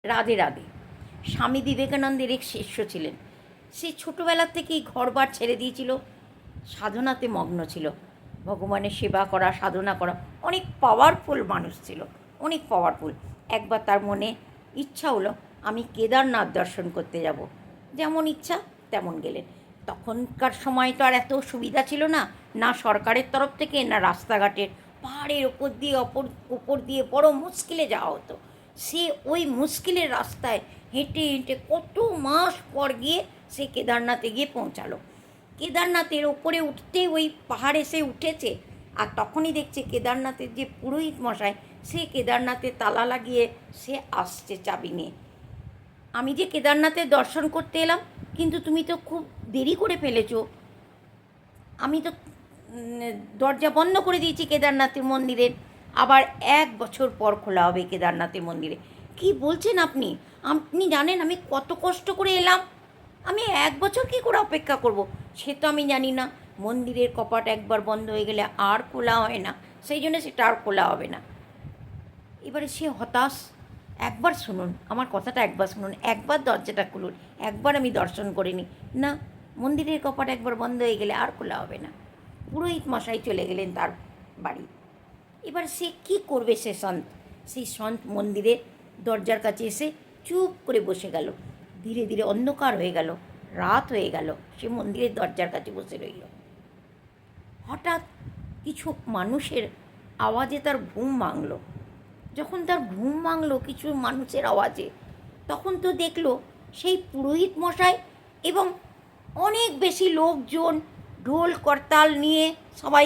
রাধে রাধে। স্বামী বিবেকানন্দের এক শিষ্য ছিলেন। সে ছোটোবেলা থেকেই ঘরবার ছেড়ে দিয়েছিল, সাধনাতে মগ্ন ছিল। ভগবানের সেবা করা, সাধনা করা, অনেক পাওয়ারফুল মানুষ ছিল, অনেক পাওয়ারফুল। একবার তার মনে ইচ্ছা হলো, আমি কেদারনাথ দর্শন করতে যাব। যেমন ইচ্ছা তেমন গেলেন। তখনকার সময় তো আর এত সুবিধা ছিল না, না সরকারের তরফ থেকে, না রাস্তাঘাটের। পাহাড়ের ওপর দিয়ে বড় মুশকিলে যাওয়া হতো। সে ওই মুশকিলের রাস্তায় হেঁটে হেঁটে কত মাস পর গিয়ে সে কেদারনাথে গিয়ে পৌঁছালো। কেদারনাথের ওপরে উঠতে ওই পাহাড়ে সে উঠেছে, আর তখনই দেখছে কেদারনাথের যে পুরোহিত মশাই, সে কেদারনাথে তালা লাগিয়ে সে আসছে চাবি নিয়ে। আমি যে কেদারনাথের দর্শন করতে এলাম, কিন্তু তুমি তো খুব দেরি করে ফেলেছ। আমি তো দরজা বন্ধ করে দিয়েছি কেদারনাথের মন্দিরের। আবার 1 বছর পর খোলা হবে কেদারনাথের মন্দিরে। কি বলছেন আপনি? আপনি জানেন আমি কত কষ্ট করে এলাম। আমি 1 বছর কী করে অপেক্ষা করব? সে তো আমি জানি না। মন্দিরের কপাট একবার বন্ধ হয়ে গেলে আর খোলা হয় না, সেই জন্য সেটা আর খোলা হবে না। এবারে সে হতাশ। একবার শুনুন আমার কথাটা, একবার শুনুন, একবার দরজাটা খুলুন, একবার আমি দর্শন করে নিই। না, মন্দিরের কপাট একবার বন্ধ হয়ে গেলে আর খোলা হবে না। পুরোহিত মশাই চলে গেলেন তার বাড়ি। এবার সে কি করবে? সেই সন্ত মন্দিরের দরজার কাছে এসে চুপ করে বসে গেল। ধীরে ধীরে অন্ধকার হয়ে গেল, রাত হয়ে গেল, সে মন্দিরের দরজার কাছে বসে রইল। হঠাৎ কিছু মানুষের আওয়াজে তার ঘুম ভাঙল। যখন তার ঘুম ভাঙল কিছু মানুষের আওয়াজে, তখন তো দেখলো সেই পুরোহিত মশাই এবং অনেক বেশি লোকজন ঢোল করতাল নিয়ে সবাই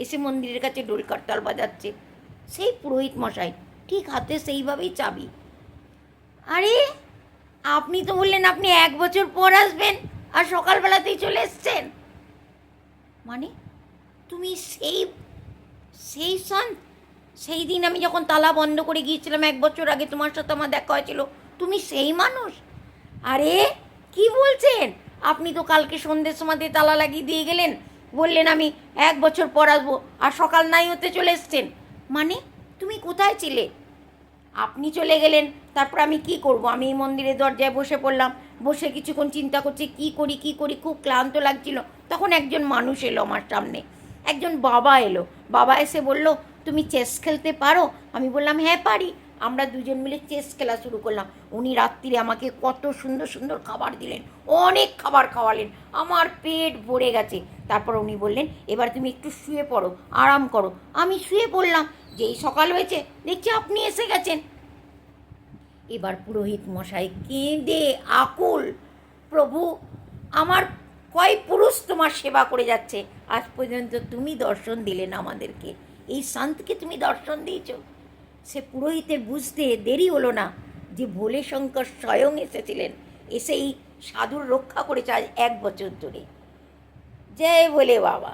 এসে মন্দিরের কাছে ঢোল করতাল বাজাচ্ছে। সেই পুরোহিত মশাই ঠিক হাতে সেইভাবেই চাবি। আরে, আপনি তো বললেন আপনি 1 বছর পর আসবেন, আর সকালবেলাতেই চলে এসছেন। মানে তুমি সেই সেই সন্ত, সেই দিন আমি যখন তালা বন্ধ করে গিয়েছিলাম 1 বছর আগে, তোমার সাথে আমার দেখা হয়েছিল, তুমি সেই মানুষ? আরে কি বলছেন? আপনি তো কালকে সন্ধ্যের সময় তালা লাগিয়ে দিয়ে গেলেন, বললেন আমি 1 বছর পর আসবো, আর সকাল নাই হতে চলে এসছেন। মানে তুমি কোথায় ছিলে? আপনি চলে গেলেন, তারপর আমি কি করব? আমি এই মন্দিরের দরজায় বসে পড়লাম। বসে কিছুক্ষণ চিন্তা করছি কী করি, খুব ক্লান্ত লাগছিল। তখন একজন মানুষ এলো আমার সামনে, একজন বাবা এলো। বাবা এসে বলল, তুমি চেস খেলতে পারো? আমি বললাম হ্যাঁ পারি। আমরা দুজন মিলে চেস খেলা শুরু করলাম। উনি রাত্রিরে আমাকে কত সুন্দর সুন্দর খাবার দিলেন, অনেক খাবার খাওয়ালেন, আমার পেট ভরে গেছে। তারপর উনি বললেন, এবার তুমি একটু শুয়ে পড়ো, আরাম করো। আমি শুয়ে পড়লাম। যেই সকাল হয়েছে দেখছি আপনি এসে গেছেন। এবার পুরোহিত মশাই কেঁদে আকুল, প্রভু আমার কয় পুরুষ তোমার সেবা করে যাচ্ছে, আজ পর্যন্ত তুমি দর্শন দিলে না আমাদেরকে, এই সন্তকে তুমি দর্শন দিয়েছ। সে পুরোহিতের বুঝতে দেরি হলো না যে ভোলে শঙ্কর স্বয়ং এসেছিলেন, এসেই সাধুর রক্ষা করেছে আজ 1 বছর ধরে। জয় বলে বাবা।